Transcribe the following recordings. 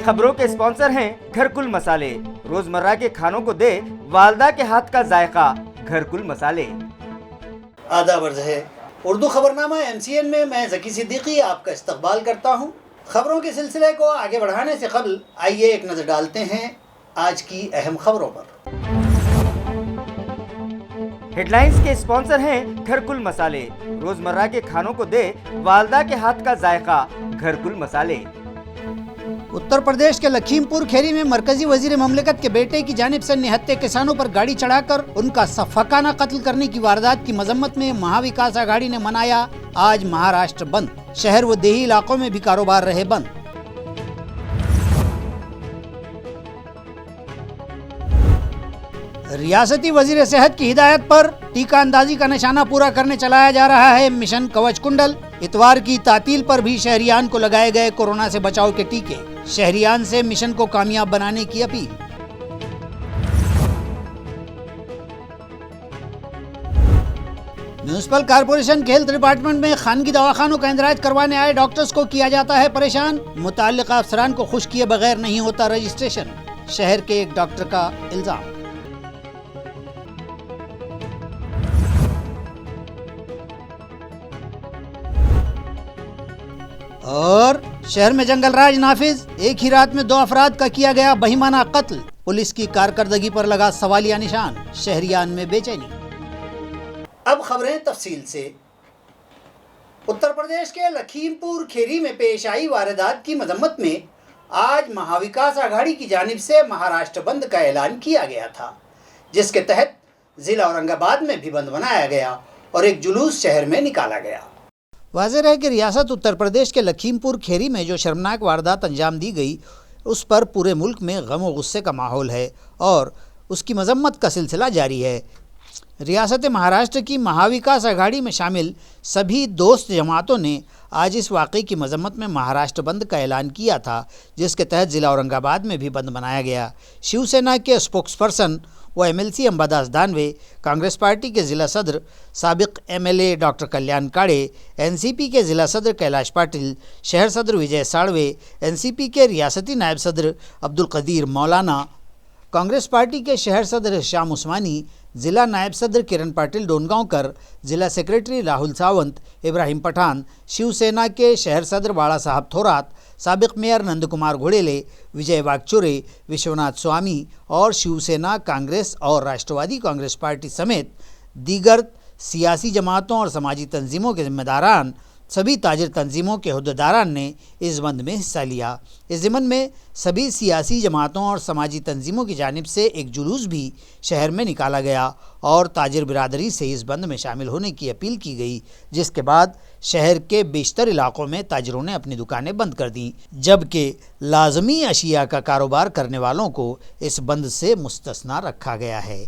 खबरों के स्पॉन्सर हैं घरकुल मसाले। रोजमर्रा के खानों को दे वालदा के हाथ का जायका, घरकुल मसाले। आदाब अर्ज़ है। उर्दू खबरनामा MCN में मैं ज़की सिद्दीकी आपका इस्तकबाल करता हूँ। खबरों के सिलसिले को आगे बढ़ाने से कबल आइए एक नज़र डालते हैं आज की अहम खबरों पर। हेडलाइंस के स्पॉन्सर हैं घरकुल मसाले। रोजमर्रा के खानों को दे वालदा के हाथ का जायका, घरकुल मसाले। उत्तर प्रदेश के लखीमपुर खेरी में मरकजी वजीर ममलिकत के बेटे की जानिब से निहत्थे किसानों पर गाड़ी चढ़ाकर उनका सफाकाना कत्ल करने की वारदात की मजम्मत में महाविकास आघाड़ी ने मनाया आज महाराष्ट्र बंद। शहर व देही इलाकों में भी कारोबार रहे बंद। रियासती वजीर सेहत की हिदायत पर टीका अंदाजी का निशाना पूरा करने चलाया जा रहा है मिशन कवच कुंडल। इतवार की तातील पर भी शहरियान को लगाए गए कोरोना से बचाव के टीके। शहरियान से मिशन को कामयाब बनाने की अपील। म्यूनिसिपल कॉर्पोरेशन के हेल्थ डिपार्टमेंट में खानगी दवाखानों का इंदराज करवाने आए डॉक्टर्स को किया जाता है परेशान। मुताल्लिका अफसरान को खुश किए बगैर नहीं होता रजिस्ट्रेशन, शहर के एक डॉक्टर का इल्जाम। और शहर में जंगल राज नाफिज, एक ही रात में 2 अफराद का किया गया बहिमाना कत्ल। पुलिस की कारकर्दगी पर लगा सवालिया निशान, शहरियान में बेचैनी। अब खबरें तफसील से। उत्तर प्रदेश के लखीमपुर खेरी में पेश आई वारदात की मजम्मत में आज महाविकास आघाड़ी की जानिब से महाराष्ट्र बंद का ऐलान किया गया था, जिसके तहत जिला औरंगाबाद में भी बंद बनाया गया और एक जुलूस शहर में निकाला गया। वाज़ेह है कि रियासत उत्तर प्रदेश के लखीमपुर खेरी में जो शर्मनाक वारदात अंजाम दी गई, उस पर पूरे मुल्क में गम व गुस्से का माहौल है और उसकी मजम्मत का सिलसिला जारी है। रियासत महाराष्ट्र की महाविकास आघाड़ी में शामिल सभी दोस्त जमातों ने आज इस वाक़े की मजम्मत में महाराष्ट्र बंद का ऐलान किया था, जिसके तहत ज़िला औरंगाबाद में भी बंद बनाया गया। शिवसेना के स्पोक्सपर्सन व MLC अंबादास दानवे, कांग्रेस पार्टी के ज़िला सदर साबिक MLA डॉक्टर कल्याण काड़े, NCP के ज़िला सदर कैलाश पाटिल, शहर सदर विजय साड़वे, NCP के रियासती नायब सदर अब्दुल कदीर मौलाना, कांग्रेस पार्टी के शहर सदर शाम उस्मानी, ज़िला नायब सदर किरण पाटिल डोनगांवकर, ज़िला सेक्रेटरी राहुल सावंत, इब्राहिम पठान, शिवसेना के शहर सदर बाड़ा साहब थोरात, साबिक मेयर नंद कुमार घोड़ेले, विजय वागचुरे, विश्वनाथ स्वामी और शिवसेना, कांग्रेस और राष्ट्रवादी कांग्रेस पार्टी समेत दीगर सियासी जमातों और समाजी तंजीमों के जिम्मेदारान, सभी ताजिर तंजीमों के हुद्देदारान ने इस बंद में हिस्सा लिया। इस ज़िमन में सभी सियासी जमातों और समाजी तंजीमों की जानिब से एक जुलूस भी शहर में निकाला गया और ताजिर बिरादरी से इस बंद में शामिल होने की अपील की गई, जिसके बाद शहर के बेशतर इलाकों में ताजिरों ने अपनी दुकानें बंद कर दी, जबकि लाजमी अशिया का कारोबार करने वालों को इस बंद से मुस्तस्ना रखा गया है।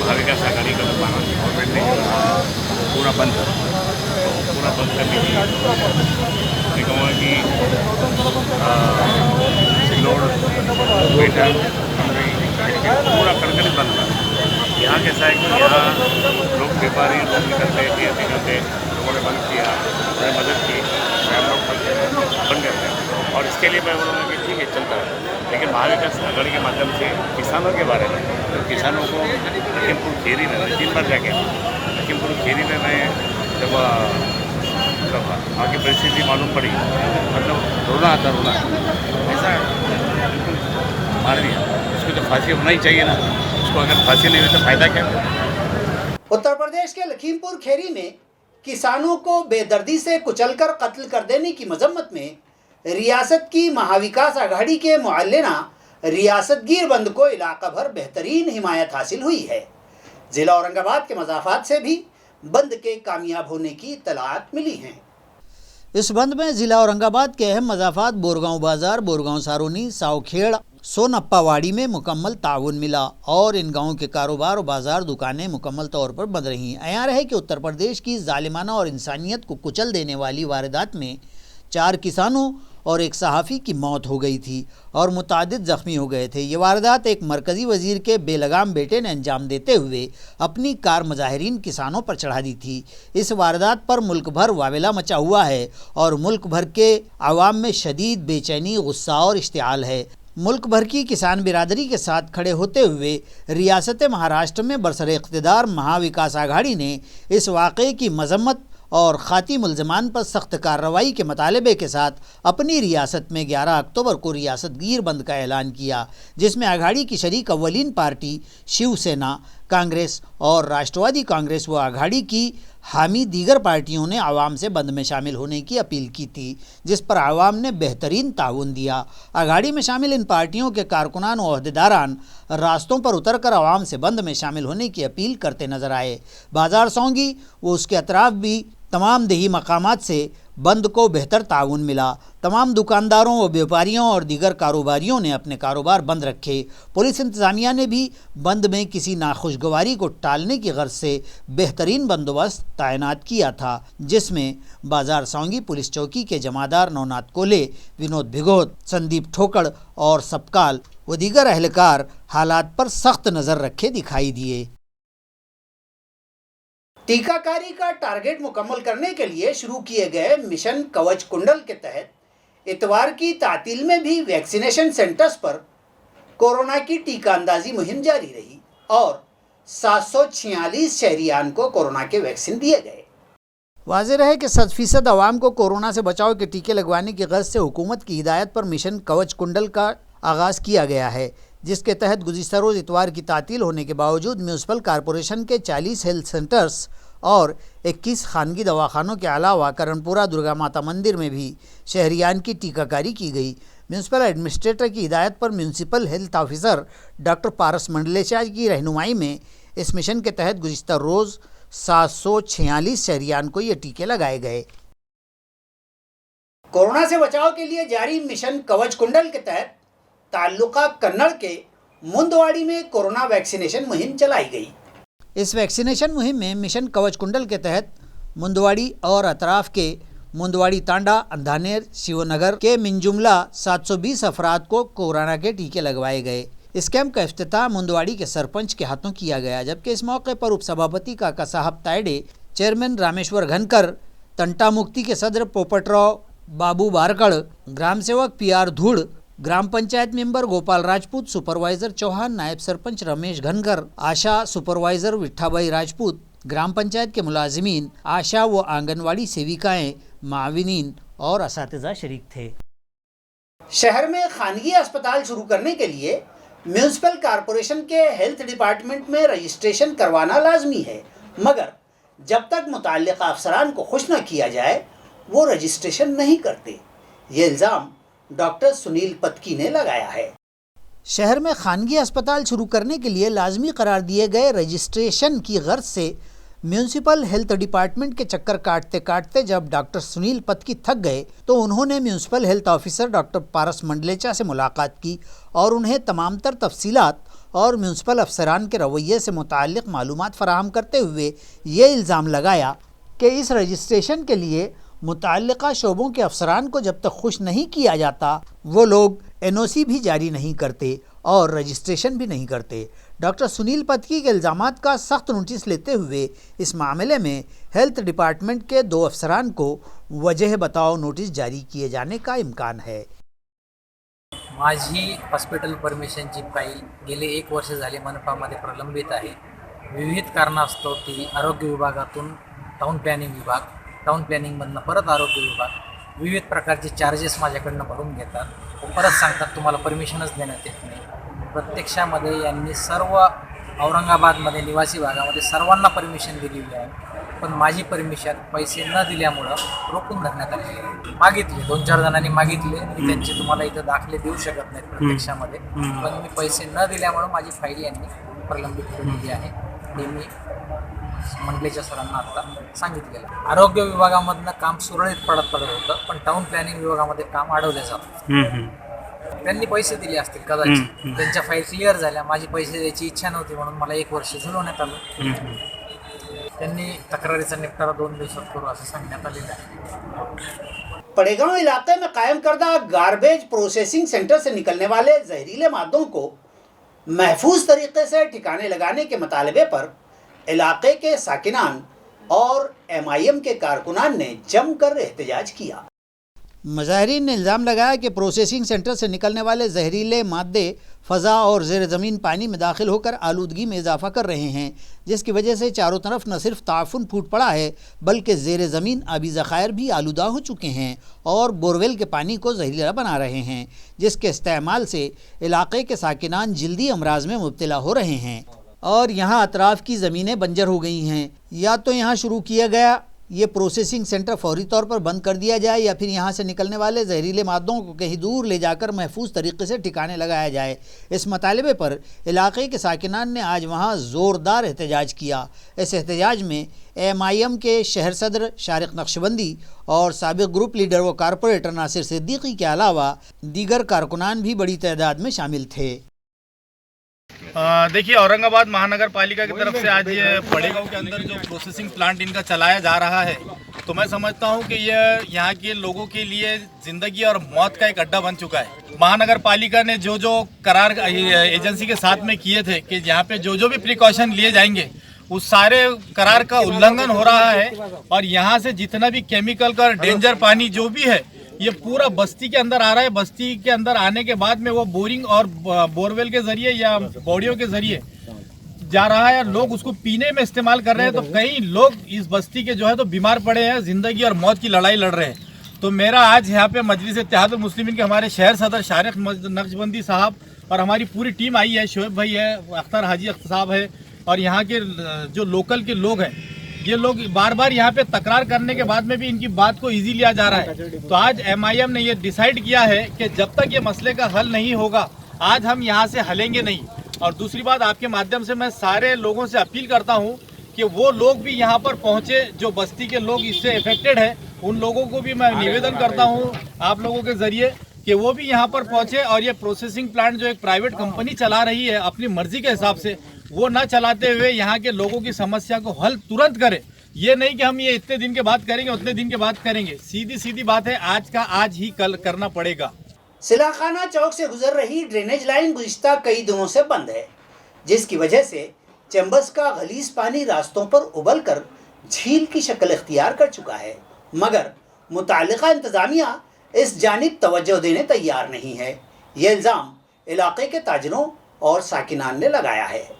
महाविकास आघाड़ी का गवर्नमेंट ने पूरा बंद करने की मैं कहूँगा कि सिल्लोड, बेटा, पूरा करके बंद था। यहाँ कैसा है कि यहाँ लोग व्यापारी लोग निकलते लोगों ने बंद किया, उन्होंने मदद की, हम लोग बंद करते हैं और इसके लिए मैं बोलूँगा कि ठीक है चलता है। लेकिन महाविकास आघाड़ी के माध्यम से किसानों के बारे में, तो किसानों को लखीमपुर खेरी में 3 बार जाके लखीमपुर खेरी में मैं जब आगे परिस्थिति मालूम पड़ी, मतलब रोना ऐसा बिल्कुल मार दिया। उसको तो फांसी होना ही चाहिए ना, उसको अगर फांसी नहीं हुई तो फायदा क्या। उत्तर प्रदेश के लखीमपुर खेरी में किसानों को बेदर्दी से कुचलकर कत्ल कर देने की मजम्मत में रियासत की महाविकास आघाड़ी के मुअल्लिना रियासतगीर बंद को इलाका भर बेहतरीन हिमायत हासिल हुई है। जिला औरंगाबाद के मज़ाफ़ात से भी बंद के कामयाब होने की इत्तलात मिली हैं। इस बंद में जिला औरंगाबाद के अहम मज़ाफ़ात बोरगांव बाज़ार, बोरगांव सारोनी, सावखेड़, सोनप्पावाड़ी में मुकम्मल ताउन मिला और इन गाँव के कारोबार और बाज़ार दुकानें मुकम्मल तौर पर बंद रहीं। अयार है कि उत्तर प्रदेश की जालिमाना और इंसानियत को कुचल देने वाली वारदात में 4 किसानों اور ایک صحافی کی موت ہو گئی تھی اور متعدد زخمی ہو گئے تھے۔ یہ واردات ایک مرکزی وزیر کے بے لگام بیٹے نے انجام دیتے ہوئے اپنی کار مظاہرین کسانوں پر چڑھا دی تھی۔ اس واردات پر ملک بھر واویلا مچا ہوا ہے اور ملک بھر کے عوام میں شدید بے چینی، غصہ اور اشتعال ہے۔ ملک بھر کی کسان برادری کے ساتھ کھڑے ہوتے ہوئے ریاست مہاراشٹر میں برسر اقتدار مہا وکاس آگھاڑی نے اس واقعے کی مذمت اور خاطی ملزمان پر سخت کارروائی کے مطالبے کے ساتھ اپنی ریاست میں 11 اکتوبر کو ریاست گیر بند کا اعلان کیا، جس میں آگھاڑی کی شریک اولین پارٹی شیو سینا، کانگریس اور راشٹروادی کانگریس و آگھاڑی کی حامی دیگر پارٹیوں نے عوام سے بند میں شامل ہونے کی اپیل کی تھی، جس پر عوام نے بہترین تعاون دیا۔ آگھاڑی میں شامل ان پارٹیوں کے کارکنان و عہدیداران راستوں پر اتر کر عوام سے بند میں شامل ہونے کی اپیل کرتے نظر آئے۔ بازار سونگی و اس کے اطراف بھی تمام دیہی مقامات سے بند کو بہتر تعاون ملا۔ تمام دکانداروں و بیوپاریوں اور دیگر کاروباریوں نے اپنے کاروبار بند رکھے۔ پولیس انتظامیہ نے بھی بند میں کسی ناخوشگواری کو ٹالنے کی غرض سے بہترین بندوبست تعینات کیا تھا، جس میں بازار سونگی پولیس چوکی کے جمعدار نونات کولے، ونود بھگوت، سندیپ ٹھوکڑ اور سبکال و دیگر اہلکار حالات پر سخت نظر رکھے دکھائی دیے۔ ٹیکہ کاری کا ٹارگٹ مکمل کرنے کے لیے شروع کیے گئے مشن کوچ کنڈل کے تحت اتوار کی تعطیل میں بھی ویکسینیشن سینٹرز پر کورونا کی ٹیکہ اندازی مہم جاری رہی اور 746 شہریان کو کورونا کے ویکسین دیے گئے۔ واضح رہے کہ 100% عوام کو کورونا سے بچاؤ کے ٹیکے لگوانے کی غرض سے حکومت کی ہدایت پر مشن کوچ کنڈل کا آغاز کیا گیا ہے، جس کے تحت گزشتہ روز اتوار کی تعطیل ہونے کے باوجود میونسپل کارپوریشن کے 40 ہیلتھ سینٹرز اور 21 خانگی دواخانوں کے علاوہ کرنپورہ درگا ماتا مندر میں بھی شہریان کی ٹیکہ کاری کی گئی۔ میونسپل ایڈمنسٹریٹر کی ہدایت پر میونسپل ہیلتھ آفیسر ڈاکٹر پارس منڈلیچا کی رہنمائی میں اس مشن کے تحت گزشتہ روز 746 شہریان کو یہ ٹیکے لگائے گئے۔ کورونا سے بچاؤ کے لیے جاری مشن کوچ کنڈل کے تحت تعلقہ کنڑ کے مندواڑی میں کورونا ویکسینیشن مہم چلائی گئی۔ اس ویکسینیشن مہم میں مشن کوچ کنڈل کے تحت مندواڑی اور اطراف کے مندواڑی تانڈا، اندھانیر، شیو نگر کے من جملہ 720 افراد کو کورونا کے ٹیکے لگوائے گئے۔ اس کیمپ کا افتتاح مندواڑی کے سرپنچ کے ہاتھوں کیا گیا، جبکہ اس موقع پر اپ سبھاپتی کاکا صاحب تائیڈے، چیئرمین رامیشور گھنکر، تنٹا مکتی کے صدر پوپٹراؤ بابو بارکڑ، گرام سیوک P R Dhod, gram panchayat member Gopal Rajput, supervisor Chauhan, نائب سرپنچ رمیش گھنکر، آشا سپروائزر وٹھا بھائی راجپوت، گرام پنچایت کے ملازمین، آشا و آنگن واڑی سیوکائیں، معاونین اور اساتذہ شریک تھے۔ شہر میں خانگی اسپتال شروع کرنے کے لیے میونسپل کارپوریشن کے ہیلتھ ڈپارٹمنٹ میں رجسٹریشن کروانا لازمی ہے، مگر جب تک متعلقہ افسران کو خوش نہ کیا جائے وہ رجسٹریشن نہیں کرتے۔ یہ الزام ڈاکٹر سنیل پتکی نے لگایا ہے۔ شہر میں خانگی اسپتال شروع کرنے کے لیے لازمی قرار دیے گئے رجسٹریشن کی غرض سے میونسپل ہیلتھ ڈپارٹمنٹ کے چکر کاٹتے کاٹتے جب ڈاکٹر سنیل پتکی تھک گئے تو انہوں نے میونسپل ہیلتھ آفیسر ڈاکٹر پارس منڈلیچا سے ملاقات کی اور انہیں تمام تر تفصیلات اور میونسپل افسران کے رویے سے متعلق معلومات فراہم کرتے ہوئے یہ الزام لگایا کہ اس رجسٹریشن کے لیے متعلقہ شعبوں کے افسران کو جب تک خوش نہیں کیا جاتا وہ لوگ NOC بھی جاری نہیں کرتے اور رجسٹریشن بھی نہیں کرتے۔ ڈاکٹر سنیل پتکی کے الزامات کا سخت نوٹس لیتے ہوئے اس معاملے میں ہیلتھ ڈپارٹمنٹ کے 2 افسران کو وجہ بتاؤ نوٹس جاری کیے جانے का इम्कान है। माझी हॉस्पिटल परमिशनची फाईल गेले 1 वर्ष झाले मनपामध्ये प्रलंबित आहे। विविध कारणास्तव ती आरोग्य विभागातून टाउन प्लॅनिंग विभाग, टाउन प्लॅनिंगमधनं परत आरोग्य विभाग विविध प्रकारचे चार्जेस माझ्याकडनं भरून घेतात व परत सांगतात तुम्हाला परमिशनच देण्यात येत नाही। प्रत्यक्षामध्ये यांनी सर्व औरंगाबादमध्ये निवासी भागामध्ये सर्वांना परमिशन दिलेली आहे, पण माझी परमिशन पैसे न दिल्यामुळं रोखून धरण्यात आली आहे। मागितले 2-4 जणांनी मागितले, मी त्यांचे तुम्हाला इथं दाखले देऊ शकत नाहीत प्रत्यक्षामध्ये, पण मी पैसे न दिल्यामुळं माझी फाईल यांनी प्रलंबित केलेली आहे। हे मी मंडलेच्या सरांना आता सांगितलेलं। आरोग्य विभागामधनं काम सुरळीत पडत होतं, पण टाउन प्लॅनिंग विभागामध्ये काम अडवलं जातं। त्यांनी पैसे दिले असतील कदाचित, त्यांच्या फाईल क्लिअर झाल्या, माझी पैसे द्यायची इच्छा नव्हती म्हणून मला 1 वर्ष झुलवण्यात आलं। त्यांनी तक्रारीचा निपटारा 2 दिवसात करू असं सांगण्यात आलेलं आहे। पड़ेगांव इलाके में कायम करदा गार्बेज प्रोसेसिंग सेंटर से निकलने वाले जहरीले मादों को महफूज तरीके से ठिकाने लगाने के मुतालबे पर इलाके के साकिनान और MIM के कारकुनान ने जमकर एहतजाज किया। मुजाहिरीन ने इल्ज़ाम लगाया कि प्रोसेसिंग सेंटर से निकलने वाले जहरीले मादे फ़ज़ा और ज़ेर ज़मीन पानी में दाखिल होकर आलूदगी में इजाफ़ा कर रहे हैं, जिसकी वजह से चारों तरफ न सिर्फ ताफ़ुन फूट पड़ा है बल्कि ज़ेर ज़मीन आबी ज़ख़ायर भी आलूदा हो चुके हैं और बोरवेल के पानी को जहरीला बना रहे हैं, जिसके इस्तेमाल से इलाक़े के साकिनान जल्दी अमराज में मुब्तला हो रहे हैं और यहाँ अतराफ़ की ज़मीनें बंजर हो गई हैं। या तो यहाँ शुरू किया गया ये प्रोसेसिंग सेंटर फौरी तौर पर बंद कर दिया जाए या फिर यहाँ से निकलने वाले जहरीले मादों को कहीं दूर ले जाकर महफूज तरीके से ठिकाने लगाया जाए। इस मुतालबे पर इलाके के साकिनान ने आज वहाँ ज़ोरदार एहतजाज किया। इस एहतजाज में MIM के शहर सदर शारिक नक्शबंदी और साबिक़ ग्रुप लीडर व कारपोरेटर नासिर सिद्दीकी के अलावा दीगर कारकुनान भी बड़ी तादाद में शामिल थे। देखिए, औरंगाबाद महानगर पालिका की तरफ से आज ये पड़ेगांव के अंदर जो प्रोसेसिंग प्लांट इनका चलाया जा रहा है, तो मैं समझता हूँ कि ये यहाँ के लोगों के लिए ज़िंदगी और मौत का एक अड्डा बन चुका है। महानगर पालिका ने जो जो करार एजेंसी के साथ में किए थे कि यहाँ पे जो जो भी प्रिकॉशन लिए जाएंगे उस सारे करार का उल्लंघन हो रहा है और यहाँ से जितना भी केमिकल का डेंजर पानी जो भी है ये पूरा बस्ती के अंदर आ रहा है। बस्ती के अंदर आने के बाद में वो बोरिंग और बोरवेल के जरिए या बॉडियों के जरिए जा रहा है, लोग उसको पीने में इस्तेमाल कर रहे हैं। तो कई लोग इस बस्ती के जो है तो बीमार पड़े हैं, जिंदगी और मौत की लड़ाई लड़ रहे हैं। तो मेरा आज यहाँ पे मजलिस इत्तेहादुल मुस्लिमीन के हमारे शहर सदर शारिक नक्शबंदी साहब और हमारी पूरी टीम आई है, शोएब भाई है, अख्तर हाजी अख्तर साहब है और यहाँ के जो लोकल के लोग हैं, ये लोग बार बार यहाँ पे तकरार करने के बाद में भी इनकी बात को इजी लिया जा रहा है। तो आज MIM ने ये डिसाइड किया है कि जब तक ये मसले का हल नहीं होगा आज हम यहाँ से हलेंगे नहीं। और दूसरी बात, आपके माध्यम से मैं सारे लोगों से अपील करता हूँ कि वो लोग भी यहाँ पर पहुँचे जो बस्ती के लोग इससे इफेक्टेड है, उन लोगों को भी मैं निवेदन करता हूँ आप लोगों के जरिए कि वो भी यहाँ पर पहुँचे और ये प्रोसेसिंग प्लांट जो एक प्राइवेट कंपनी चला रही है अपनी मर्जी के हिसाब से, वो न चलाते हुए यहाँ के लोगों की समस्या को हल तुरंत करे। ये नहीं कि हम ये इतने दिन के बाद करेंगे उतने दिन के बाद करेंगे, सीधी सीधी बात है, आज का आज ही कल करना पड़ेगा। सिलाखाना चौक से गुजर रही ड्रेनेज लाइन गुज़िश्ता कई दिनों से बंद है, जिसकी वजह से चैम्बर्स का गलीज पानी रास्तों पर उबल कर झील की शक्ल इख्तियार कर चुका है, मगर मुताल्लिका इंतज़ामिया इस जानिब तवज्जो देने तैयार नहीं है। ये इल्ज़ाम इलाके के ताजरों और साकिनान ने लगाया है।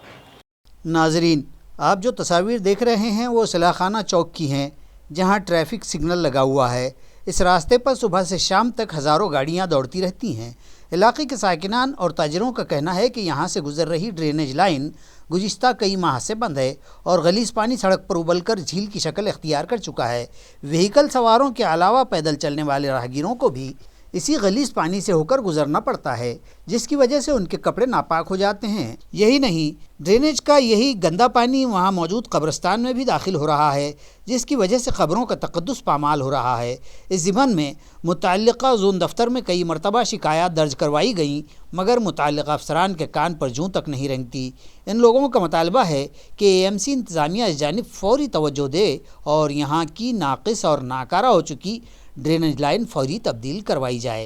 नाजरीन, आप जो तस्वीर देख रहे हैं वो सिलाखाना चौक की हैं, जहां ट्रैफिक सिग्नल लगा हुआ है। इस रास्ते पर सुबह से शाम तक हज़ारों गाड़ियां दौड़ती रहती हैं। इलाके के साकिनान और ताजरों का कहना है कि यहां से गुजर रही ड्रेनेज लाइन गुज़िश्ता कई माह से बंद है और गलीज पानी सड़क पर उबलकर झील की शक्ल इख्तियार कर चुका है। व्हीकल सवारों के अलावा पैदल चलने वाले राहगीरों को भी इसी गलीज पानी से होकर गुजरना पड़ता है, जिसकी वजह से उनके कपड़े नापाक हो जाते हैं। यही नहीं, ड्रेनेज का यही गंदा पानी वहां मौजूद कब्रिस्तान में भी दाखिल हो रहा है, जिसकी वजह से कब्रों का तक़द्दुस पामाल हो रहा है। इस ज़िम्मन में मुतल्लिका ज़ोन दफ्तर में कई मरतबा शिकायत दर्ज करवाई गईं, मगर मुतल्लिका अफसरान के कान पर जूं तक नहीं रेंगती। इन लोगों का मुतालबा है कि AMC इंतज़ामिया इस जानिब फ़ौरी तवज्जो दे और यहाँ की नाक़िस और नाकारा हो चुकी ड्रेनेज लाइन फौरी तब्दील करवाई जाए।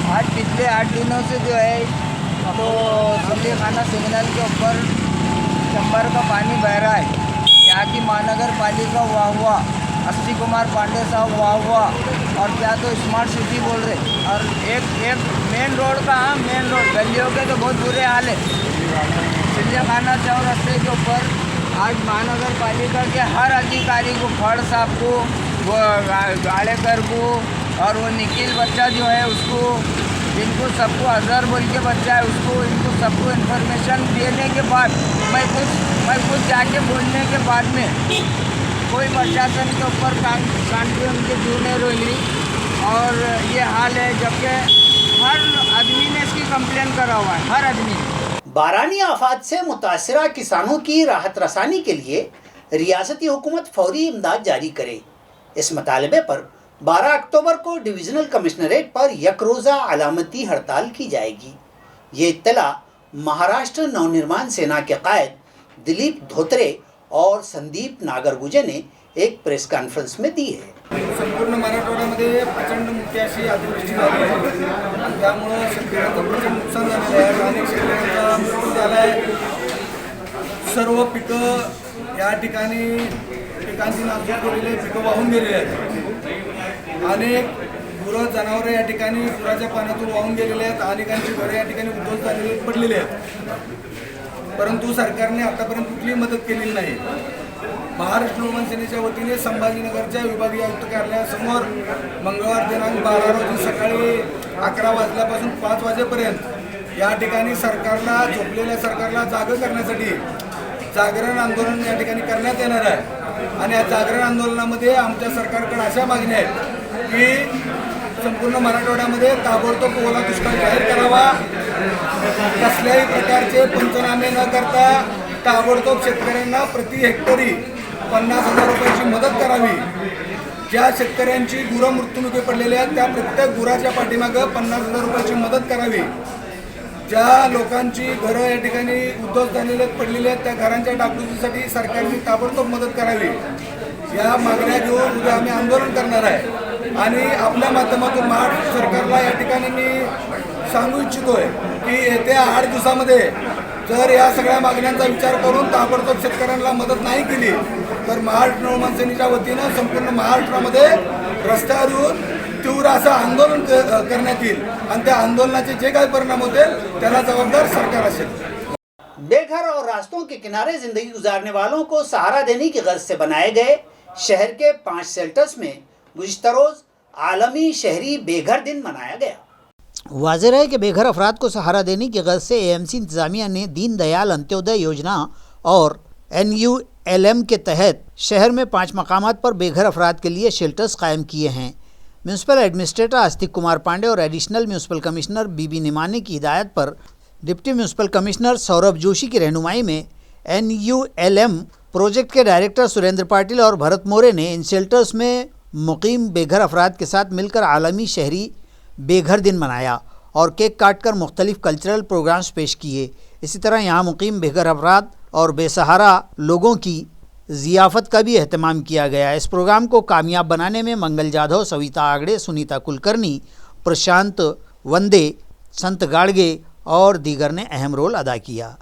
आज पिछले 8 दिनों से जो है तो सिलाखाना सिग्नल के ऊपर चंबर का पानी बह रहा है। यहाँ की महानगर पालिका हुआ अस्सी कुमार पांडे साहब हुआ और क्या तो स्मार्ट सिटी बोल रहे, और एक मेन रोड का मेन रोड गलियों के तो बहुत बुरे हाल है। सिलाखाना चौक रास्ते के ऊपर आज महानगर पालिका के हर अधिकारी को, फड़ साहब को, वो गाड़ेकर को और वो निखिल बच्चा जो है उसको, इनको सबको अजहर बोल के बच्चा है उसको, इनको सबको इन्फॉर्मेशन देने के बाद मैं खुद जाके बोलने के बाद में कोई प्रशासन के ऊपर कान पे उनके जुड़ने रोली और ये हाल है, जबकि हर आदमी ने इसकी कंप्लेन करा हुआ है, हर आदमी। बारानी आफात से मुतासरा किसानों की राहत रसानी के लिए रियासती हुकूमत फौरी इमदाद जारी करे। इस मुतालबे पर 12 अक्टूबर को डिवीज़नल कमिश्नरेट पर यकरोज़ा अलामती हड़ताल की जाएगी। ये इत्तला महाराष्ट्र नवनिर्माण सेना के कायद दिलीप धोत्रे और संदीप नागरगुजे ने एक प्रेस कॉन्फ्रेंस में दी है। संपूर्ण मराठवाड्यामध्ये प्रचंड मोठी अशी अतिवृष्टी झाली आहे आणि त्यामुळं शेतकऱ्यांचं प्रचंड नुकसान झालेलं आहे. अनेक शेतकऱ्यांचा मृत्यू झाला आहे. सर्व पिकं या ठिकाणी पिकांची नासधूस केलेली, पिकं वाहून गेलेली आहेत. अनेक गुरं जनावरं या ठिकाणी पुराच्या पाण्यातून वाहून गेलेले आहेत. अनेकांची घरं या ठिकाणी उद्ध्वस्त झालेली पडलेली आहेत. परंतु सरकारने आतापर्यंत कुठलीही मदत केलेली नाही. महाराष्ट्र नवमान सेनेच्या वतीने संभाजीनगरच्या विभागीय आयुक्त कार्यालयासमोर मंगळवार दिनांक 12 रोजी सकाळी 11 वाजल्यापासून 5 वाजेपर्यंत या ठिकाणी सरकारला, झोपलेल्या सरकारला जागं करण्यासाठी जागरण आंदोलन या ठिकाणी करण्यात येणार आहे. आणि या जागरण आंदोलनामध्ये आमच्या सरकारकडे अशा मागण्या आहेत की संपूर्ण मराठवाड्यामध्ये ताबडतोब ओला दुष्काळ जाहीर करावा, कसल्याही प्रकारचे पंचनामे न करता ताबडतोब शेतकऱ्यांना प्रति हेक्टरी 50,000 रुपयाची मदत करावी. ज्या शेतकऱ्यांची गुरं मृत्युमुखी पडलेली आहेत त्या प्रत्येक गुराच्या पाठीमागं 50,000 रुपयाची मदत करावी. ज्या लोकांची घरं या ठिकाणी उद्ध्वस्त झालेले पडलेले आहेत त्या घरांच्या डागडुजीसाठी सरकारने ताबडतोब मदत करावी. या मागण्या घेऊन उद्या आम्ही आंदोलन करणार आहे. आणि आपल्या माध्यमातून महाराष्ट्र सरकारला या ठिकाणी मी सांगू इच्छितोय की येत्या 8 दिवसामध्ये जर या सगळ्या मागण्यांचा विचार करून ताबडतोब शेतकऱ्यांना मदत नाही केली तर महाराष्ट्र नवमान सेनेच्या वतीनं संपूर्ण महाराष्ट्रामध्ये रस्त्यावर येऊन तीव्र असं आंदोलन करण्यात येईल आणि त्या आंदोलनाचे जे काही परिणाम होतील त्याला जबाबदार सरकार असेल. बेघर और रास्तों के किनारे जिंदगी गुजारने वालों को सहारा देने की गर्ज से बनाए गए शहर के 5 शेल्टर्स में गुज़िश्ता रोज आलमी शहरी बेघर दिन मनाया गया। वाज़ेह है कि बेघर अफराद को सहारा देने की गर्ज से AMC इंतज़ामिया ने दीन दयाल अंत्योदय योजना और NULM के तहत शहर में 5 मकामात पर बेघर अफराद के लिए शेल्टर्स कायम किए हैं। म्यूनसिपल एडमिनिस्ट्रेटर आस्तिक कुमार पांडे और एडिशनल म्यूनसिपल कमिश्नर बीबी निमानी की हिदायत पर deputy municipal commissioner Saurabh Joshi की रहनुमाई में NULM प्रोजेक्ट के डायरेक्टर सुरेंद्र पाटिल और भरत मोरे ने इन शेल्टर्स में मुकीम बेघर अफराद के साथ मिलकर आलमी शहरी बेघर दिन मनाया और केक काटकर मुख्तलिफ कल्चरल प्रोग्राम्स पेश किए। इसी तरह यहाँ मुकीम बेघर अफराद और बेसहारा लोगों की ज़ियाफ़त का भी अहतमाम किया गया। इस प्रोग्राम को कामयाब बनाने में मंगल जाधव, सविता आगड़े, सुनीता कुलकर्णी, प्रशांत वंदे, संत गाड़गे और दीगर ने अहम रोल अदा किया।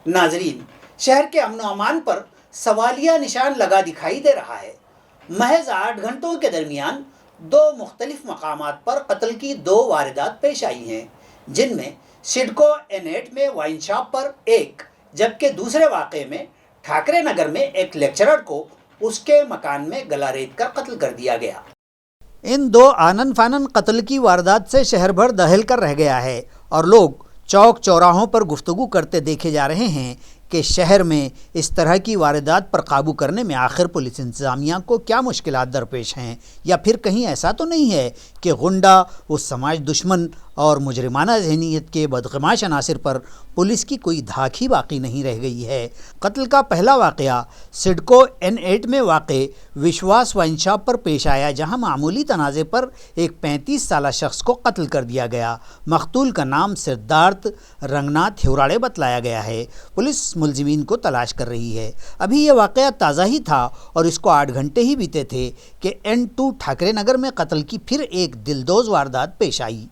नाजरीन, शहर के अमन व अमान पर सवालिया निशान लगा दिखाई दे रहा है। महज 8 घंटों के दरमियान 2 मुख्तलिफ मकामात पर कत्ल की 2 वारदात पेश आई हैं, जिनमें सिडको N8 में वाइन शॉप पर एक, जबकि दूसरे वाक़े में ठाकरे नगर में एक लेक्चरर को उसके मकान में गला रेत कर कत्ल कर दिया गया। इन 2 आनन फानन कत्ल की वारदात से शहर भर दहल कर रह गया है और लोग चौक चौराहों पर गुफ्तगू करते देखे जा रहे हैं कि शहर में इस तरह की वारदात पर काबू करने में आखिर पुलिस इंतज़ामिया को क्या मुश्किलात दरपेश हैं, या फिर कहीं ऐसा तो नहीं है कि गुंडा उस समाज दुश्मन और मुजरिमाना जहनीत के बदगमाश अनासिर पर पुलिस की कोई धाक ही बाकी नहीं रह गई है। कत्ल का पहला वाक़या सिडको N8 में वाक़े विश्वास वाइन शॉप पर पेश आया, जहां मामूली तनाज़े पर एक 35 साला शख्स को कत्ल कर दिया गया। मकतूल का नाम सिद्धार्थ रंगनाथ हिवराड़े बतलाया गया है। पुलिस मुलजिमीन को तलाश कर रही है। अभी यह वाक़या ताज़ा ही था और इसको 8 घंटे ही बीते थे कि N2 ठाकरे नगर में कत्ल की फिर एक दिलदोज़ वारदात पेश आई,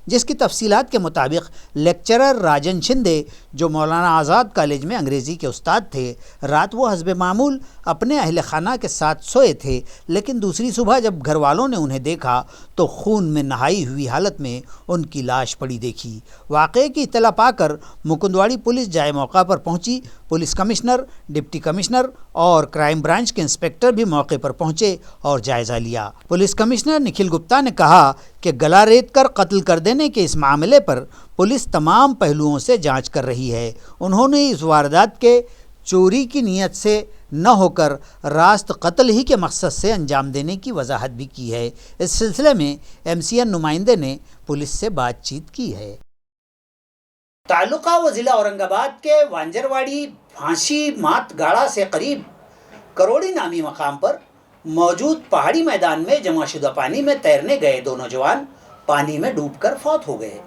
जिसकी तफसीलात के मुताबिक लेक्चरर राजन शिंदे, जो मौलाना आज़ाद कॉलेज में अंग्रेज़ी के उस्ताद थे, रात वो हस्बे मामूल अपने अहल खाना के साथ सोए थे, लेकिन दूसरी सुबह जब घर वालों ने उन्हें देखा तो खून में नहाई हुई हालत में उनकी लाश पड़ी देखी। वाक़े की इत्तला पाकर मुकुंदवाड़ी पुलिस जाए मौका पर पहुंची। पुलिस कमिश्नर, डिप्टी कमिश्नर और क्राइम ब्रांच के इंस्पेक्टर भी मौके पर पहुंचे और जायज़ा लिया। पुलिस कमिश्नर निखिल गुप्ता ने कहा कि गला रेत कर कत्ल कर देने के इस मामले पर पुलिस तमाम पहलुओं से जांच कर रही है। उन्होंने इस वारदात के चोरी की नीयत से न होकर रास्त कत्ल ही के मकसद से अंजाम देने की वजाहत भी की है। इस सिलसिले में MCN नुमाइंदे ने पुलिस से बातचीत की है। तालुका व ज़िला औरंगाबाद के वांजरवाड़ी फांसी मात गाड़ा से करीब करोड़ी नामी मकाम पर मौजूद पहाड़ी मैदान में जमाशुदा पानी में तैरने गए 2 नौजवान पानी में डूबकर फौत हो गए।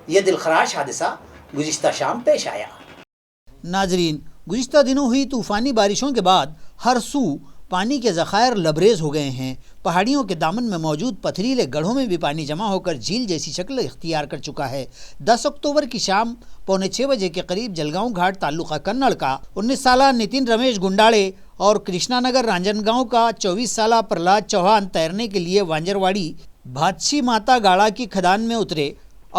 यह दिलखराश हादसा गुज़िश्ता शाम पेश आया। नाजरीन, गुज़िश्ता दिनों हुई तूफ़ानी बारिशों के बाद हर सू پانی کے ذخائر لبریز ہو گئے ہیں۔ پہاڑیوں کے دامن میں موجود پتھریلے گڑھوں میں بھی پانی جمع ہو کر جھیل جیسی شکل اختیار کر چکا ہے۔ 10 اکتوبر کی شام 5:45 بجے کے قریب جلگاؤں گھاٹ تعلقہ کنڑ کا 19 سالہ نتن رمیش گنڈاڑے اور کرشنا نگر رانجنگاؤں کا 24 سالہ پرلاد چوہان تیرنے کے لیے وانجرواڑی بھاتشی ماتا گاڑا کی کھدان میں اترے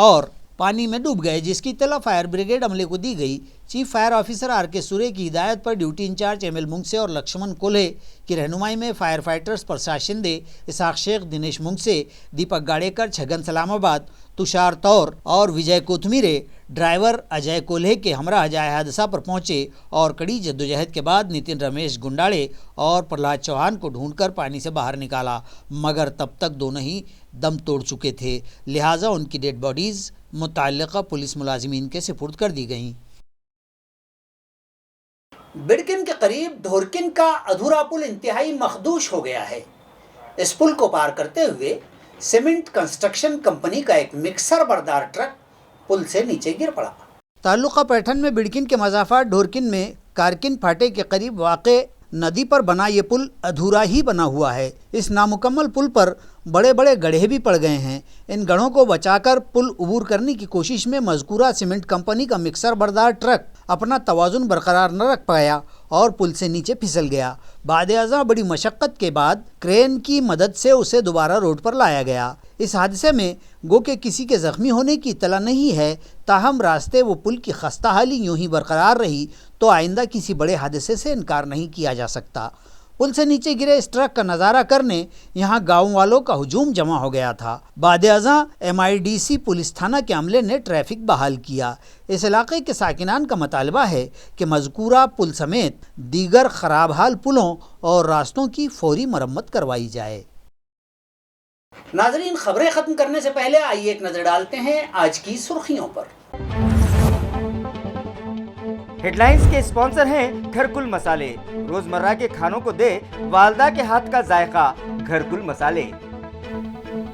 اور پانی میں ڈوب گئے، جس کی اطلاع فائر بریگیڈ عملے کو دی گئی۔ چیف فائر آفیسر آر کے سورے کی ہدایت پر ڈیوٹی انچارج ایم ایل منگسے اور لکشمن کولہے کی رہنمائی میں فائر فائٹرز پرساد شندے، اسحاق شیخ، دنیش منگسے، دیپک گاڑیکر، چھگن سلام آباد، تشار تور اور وجے کوتمیرے ڈرائیور اجے کولہے کے ہمراہ جائے حادثہ پر پہنچے اور کڑی جدوجہد کے بعد نتن رمیش گنڈاڑے اور پرلاد چوہان کو ڈھونڈ کر پانی سے باہر نکالا، مگر تب تک دونوں ہی دم توڑ چکے تھے، لہٰذا ان کی ڈیڈ باڈیز متعلقہ پولیس ملازمین کے سپرد کر دی گئیں۔ بڑکن کے قریب ڈھورکن کا ادھورا پل انتہائی مخدوش ہو گیا ہے۔ اس پل کو پار کرتے ہوئے سیمنٹ کنسٹرکشن کمپنی کا ایک مکسر بردار ٹرک پل سے نیچے گر پڑا۔ تعلقہ پیٹھن میں بڑکن کے مضافات ڈھورکن میں کارکن پھاٹے کے قریب واقع ندی پر بنا یہ پل ادھورا ہی بنا ہوا ہے۔ اس نامکمل پل پر بڑے بڑے گڑھے بھی پڑ گئے ہیں۔ ان گڑھوں کو بچا کر پل عبور کرنے کی کوشش میں مذکورہ سیمنٹ کمپنی کا مکسر بردار ٹرک اپنا توازن برقرار نہ رکھ پایا اور پل سے نیچے پھسل گیا۔ بعد ازاں بڑی مشقت کے بعد کرین کی مدد سے اسے دوبارہ روڈ پر لایا گیا۔ اس حادثے میں گو کہ کسی کے زخمی ہونے کی اطلاع نہیں ہے، تاہم راستے و پل کی خستہ حالی یوں ہی برقرار رہی تو آئندہ کسی بڑے حادثے سے انکار نہیں کیا جا سکتا۔ پل سے نیچے گرے اس ٹرک کا نظارہ کرنے یہاں گاؤں والوں کا ہجوم جمع ہو گیا تھا۔ بعد ازاں MIDC پولیس تھانہ کے عملے نے ٹریفک بحال کیا۔ اس علاقے کے ساکنان کا مطالبہ ہے کہ مذکورہ پل سمیت دیگر خراب حال پلوں اور راستوں کی فوری مرمت کروائی جائے۔ ناظرین، خبریں ختم کرنے سے پہلے آئیے ایک نظر ڈالتے ہیں آج کی سرخیوں پر۔ ہیڈ لائنز کے اسپانسر ہیں گھرکل مسالے، روزمرہ کے کھانوں کو دے والدہ کے ہاتھ کا ذائقہ، گھرکل مسالے۔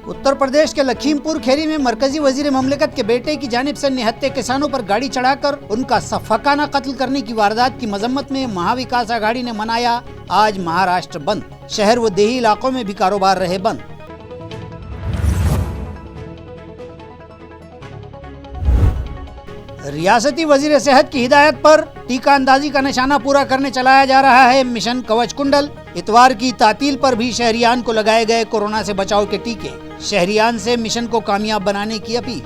اتر پردیش کے لکھیم پور کھیری میں مرکزی وزیر مملکت کے بیٹے کی جانب سے نہتے کسانوں پر گاڑی چڑھا کر ان کا سفاکانہ قتل کرنے کی واردات کی مذمت میں مہا وکاس آگھاڑی نے منایا آج مہاراشٹر بند۔ شہر و دیہی علاقوں میں بھی کاروبار رہے بند۔ ریاستی وزیر صحت کی ہدایت پر ٹیکہ اندازی کا نشانہ پورا کرنے چلایا جا رہا ہے مشن کوچ کنڈل۔ اتوار کی تعطیل پر بھی شہریان کو لگائے گئے کورونا سے بچاؤ کے ٹیکے، شہریان سے مشن کو کامیاب بنانے کی اپیل۔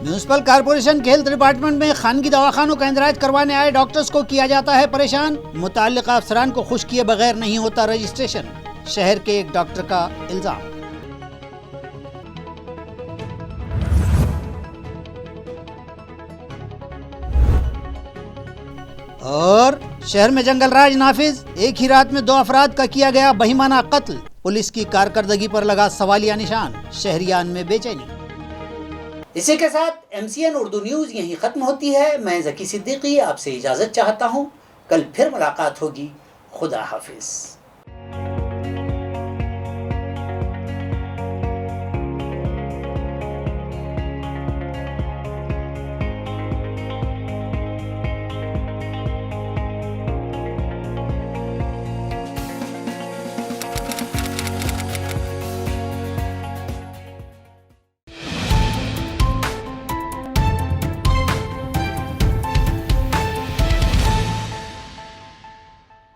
میونسپل کارپوریشن کے ہیلتھ ڈپارٹمنٹ میں خانگی دواخانوں کا اندراج کروانے آئے ڈاکٹرز کو کیا جاتا ہے پریشان، متعلقہ افسران کو خوش کیے بغیر نہیں ہوتا رجسٹریشن، شہر کے ایک ڈاکٹر کا الزام۔ اور شہر میں جنگل راج نافذ، ایک ہی رات میں 2 افراد کا کیا گیا بہیمانہ قتل، پولیس کی کارکردگی پر لگا سوالیہ نشان، شہریان میں بے چینی۔ اسی کے ساتھ MCN اردو نیوز یہیں ختم ہوتی ہے۔ میں ذکی صدیقی آپ سے اجازت چاہتا ہوں، کل پھر ملاقات ہوگی۔ خدا حافظ۔